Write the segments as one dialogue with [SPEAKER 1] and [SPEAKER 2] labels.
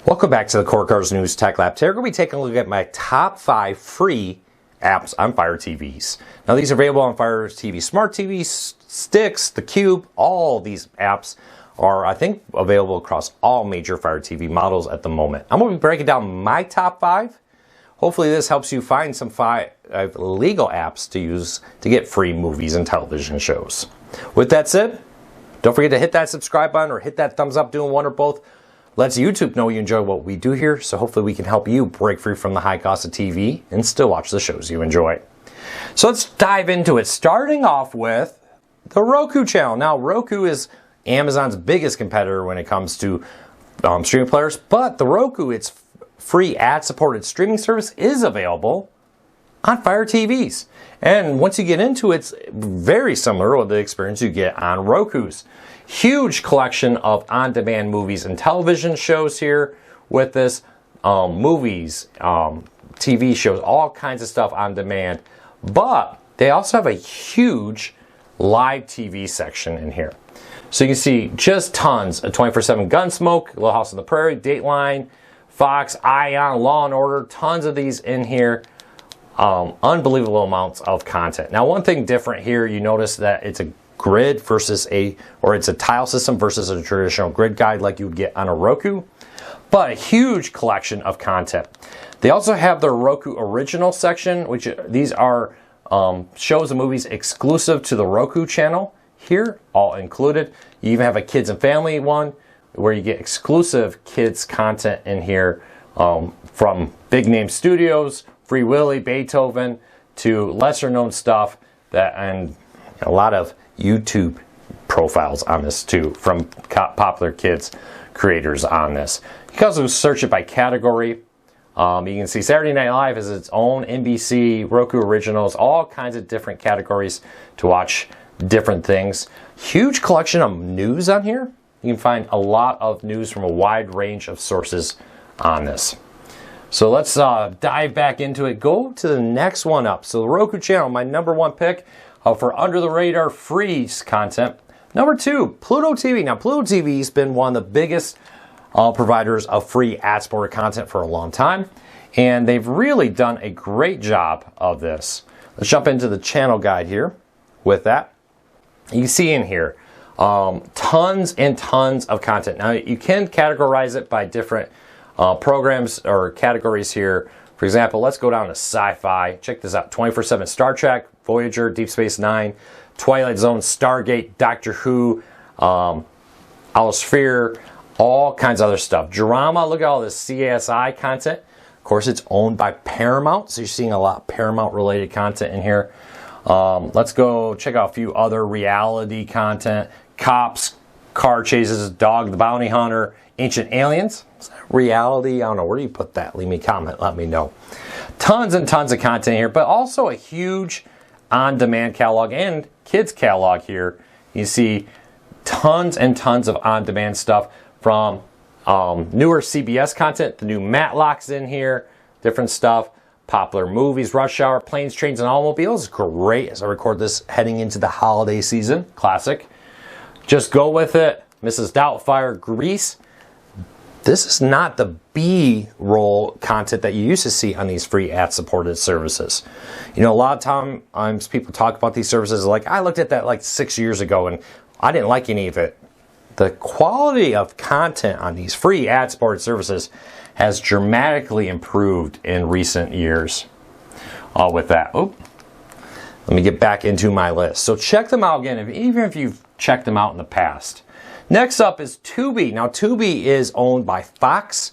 [SPEAKER 1] Welcome back to the Core Cars News Tech Lab. Today we're going to be taking a look at my top 5 free apps on Fire TVs. Now these are available on Fire TV Smart TV, Sticks, the Cube. All these apps are, I think, available across all major Fire TV models at the moment. I'm going to be breaking down my top 5. Hopefully this helps you find some 5 legal apps to use to get free movies and television shows. With that said, don't forget to hit that subscribe button or hit that thumbs up, doing one or both. Lets YouTube know you enjoy what we do here, so hopefully we can help you break free from the high cost of TV and still watch the shows you enjoy. So let's dive into it, starting off with the Roku Channel. Now, Roku is Amazon's biggest competitor when it comes to streaming players, but the Roku, its free ad-supported streaming service, is available on Fire TVs. And once you get into it, it's very similar to the experience you get on Roku's. Huge collection of on-demand movies and television shows here with this. Movies, TV shows, all kinds of stuff on demand. But they also have a huge live TV section in here. So you can see just tons of 24/7 Gunsmoke, Little House on the Prairie, Dateline, Fox, Ion, Law and Order, tons of these in here. Unbelievable amounts of content. Now, one thing different here, you notice that it's a grid versus it's a tile system versus a traditional grid guide like you would get on a Roku, but a huge collection of content. They also have the Roku Original section, which these are shows and movies exclusive to the Roku channel here, all included. You even have a kids and family one where you get exclusive kids content in here from big name studios, Free Willy, Beethoven, to lesser known stuff and a lot of YouTube profiles on this too, from popular kids creators on this. You can also search it by category. You can see Saturday Night Live has its own NBC, Roku Originals, all kinds of different categories to watch different things. Huge collection of news on here. You can find a lot of news from a wide range of sources on this. So let's dive back into it. Go to the next one up. So the Roku Channel, my #1 pick for under-the-radar free content. Number 2, Pluto TV. Now, Pluto TV has been one of the biggest providers of free ad-supported content for a long time, and they've really done a great job of this. Let's jump into the channel guide here with that. You can see in here tons and tons of content. Now, you can categorize it by different programs or categories here. For example, let's go down to sci-fi. Check this out. 24/7 Star Trek, Voyager, Deep Space Nine, Twilight Zone, Stargate, Doctor Who, Owlsphere, all kinds of other stuff. Drama, look at all this CSI content. Of course, it's owned by Paramount, so you're seeing a lot of Paramount-related content in here. Let's go check out a few other reality content. Cops, car chases, Dog the Bounty Hunter, Ancient Aliens. Is that reality? I don't know. Where do you put that? Leave me a comment. Let me know. Tons and tons of content here, but also a huge on-demand catalog and kids catalog here. You see tons and tons of on-demand stuff from newer CBS content, the new Matlock's in here, different stuff, popular movies, Rush Hour, Planes, Trains, and Automobiles. Great as I record this heading into the holiday season. Classic. Just Go With It, Mrs. Doubtfire, Grease. This is not the B-roll content that you used to see on these free ad-supported services. You know, a lot of times people talk about these services like, I looked at that like 6 years ago and I didn't like any of it. The quality of content on these free ad-supported services has dramatically improved in recent years. With that, let me get back into my list. So check them out again, even if you've checked them out in the past. Next up is Tubi. Now, Tubi is owned by Fox.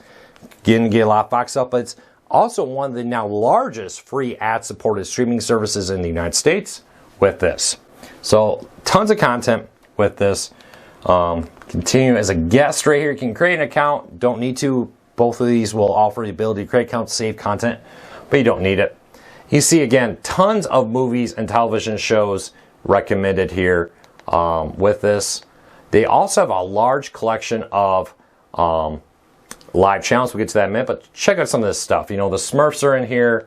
[SPEAKER 1] Again, get a lot of Fox stuff, but it's also one of the now largest free ad-supported streaming services in the United States with this. So, tons of content with this. Continue as a guest right here. You can create an account. Don't need to. Both of these will offer the ability to create accounts, save content, but you don't need it. You see, again, tons of movies and television shows recommended here with this. They also have a large collection of live channels. We'll get to that in a minute, but check out some of this stuff. You know, the Smurfs are in here,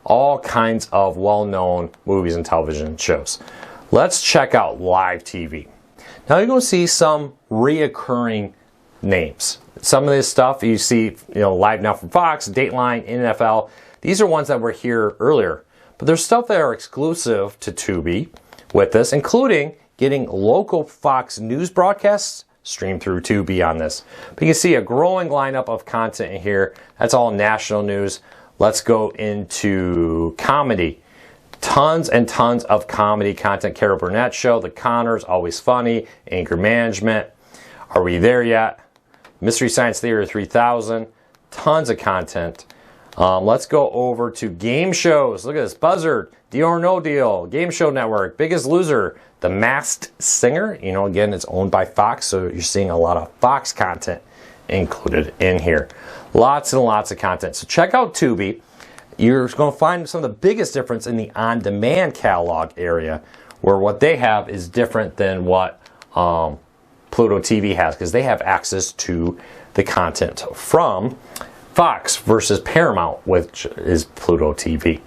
[SPEAKER 1] all kinds of well-known movies and television shows. Let's check out live TV. Now you're going to see some reoccurring names. some of this stuff you see, live now from Fox, Dateline, NFL. These are ones that were here earlier. But there's stuff that are exclusive to Tubi with this, including getting local Fox News broadcasts streamed through Tubi on this. But you can see a growing lineup of content in here. That's all national news. Let's go into comedy. Tons and tons of comedy content. Carol Burnett Show, The Connors, Always Funny, Anger Management. Are We There Yet? Mystery Science Theater 3000. Tons of content. Let's go over to game shows. Look at this. Buzzard, Deal or No Deal, Game Show Network, Biggest Loser, The Masked Singer. Again, it's owned by Fox, so you're seeing a lot of Fox content included in here. Lots and lots of content. So check out Tubi. You're going to find some of the biggest difference in the on-demand catalog area, where what they have is different than what Pluto TV has, because they have access to the content from Fox versus Paramount, which is Pluto TV.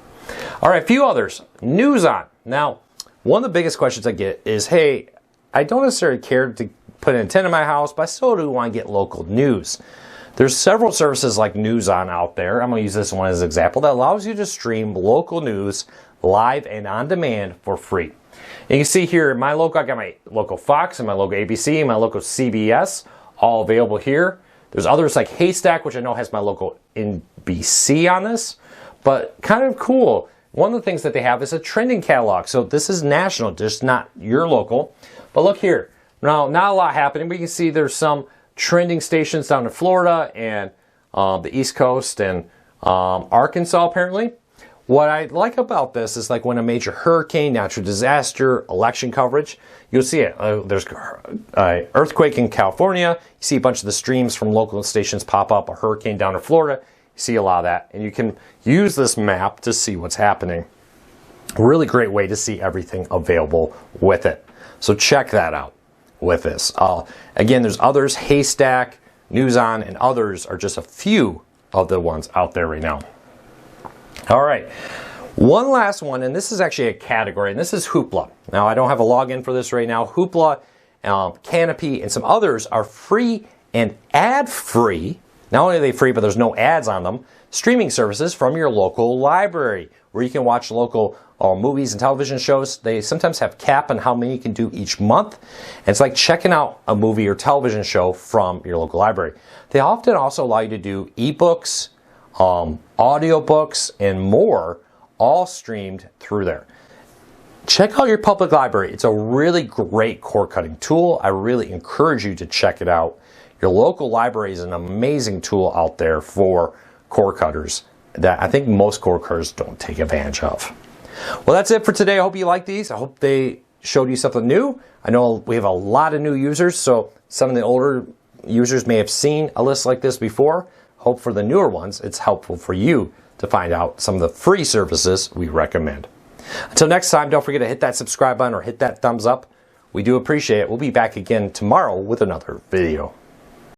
[SPEAKER 1] All right, a few others. News On. Now, one of the biggest questions I get is, hey, I don't necessarily care to put an antenna in my house, but I still do want to get local news. There's several services like News On out there. I'm going to use this one as an example that allows you to stream local news live and on demand for free. And you can see here, my local, I got my local Fox and my local ABC and my local CBS, all available here. There's others like Haystack, which I know has my local NBC on this, but kind of cool. One of the things that they have is a trending catalog. So this is national, just not your local. But look here. Now, not a lot happening, but you can see there's some trending stations down in Florida and the East Coast and Arkansas, apparently. What I like about this is like when a major hurricane, natural disaster, election coverage, you'll see it. There's an earthquake in California. You see a bunch of the streams from local stations pop up. A hurricane down in Florida. You see a lot of that. And you can use this map to see what's happening. Really great way to see everything available with it. So check that out with this. Again, there's others. Haystack, News On, and others are just a few of the ones out there right now. All right, one last one, and this is actually a category, and this is Hoopla. Now, I don't have a login for this right now. Hoopla, Canopy, and some others are free and ad-free. Not only are they free, but there's no ads on them. Streaming services from your local library, where you can watch local movies and television shows. They sometimes have cap on how many you can do each month. And it's like checking out a movie or television show from your local library. They often also allow you to do ebooks, audiobooks, and more, all streamed through there. Check out your public library. It's a really great cord cutting tool. I really encourage you to check it out. Your local library is an amazing tool out there for cord cutters that I think most cord cutters don't take advantage of. Well, that's it for today. I hope you like these. I hope they showed you something new. I know we have a lot of new users, so some of the older users may have seen a list like this before. Hope for the newer ones, it's helpful for you to find out some of the free services we recommend. Until next time, don't forget to hit that subscribe button or hit that thumbs up. We do appreciate it. We'll be back again tomorrow with another video.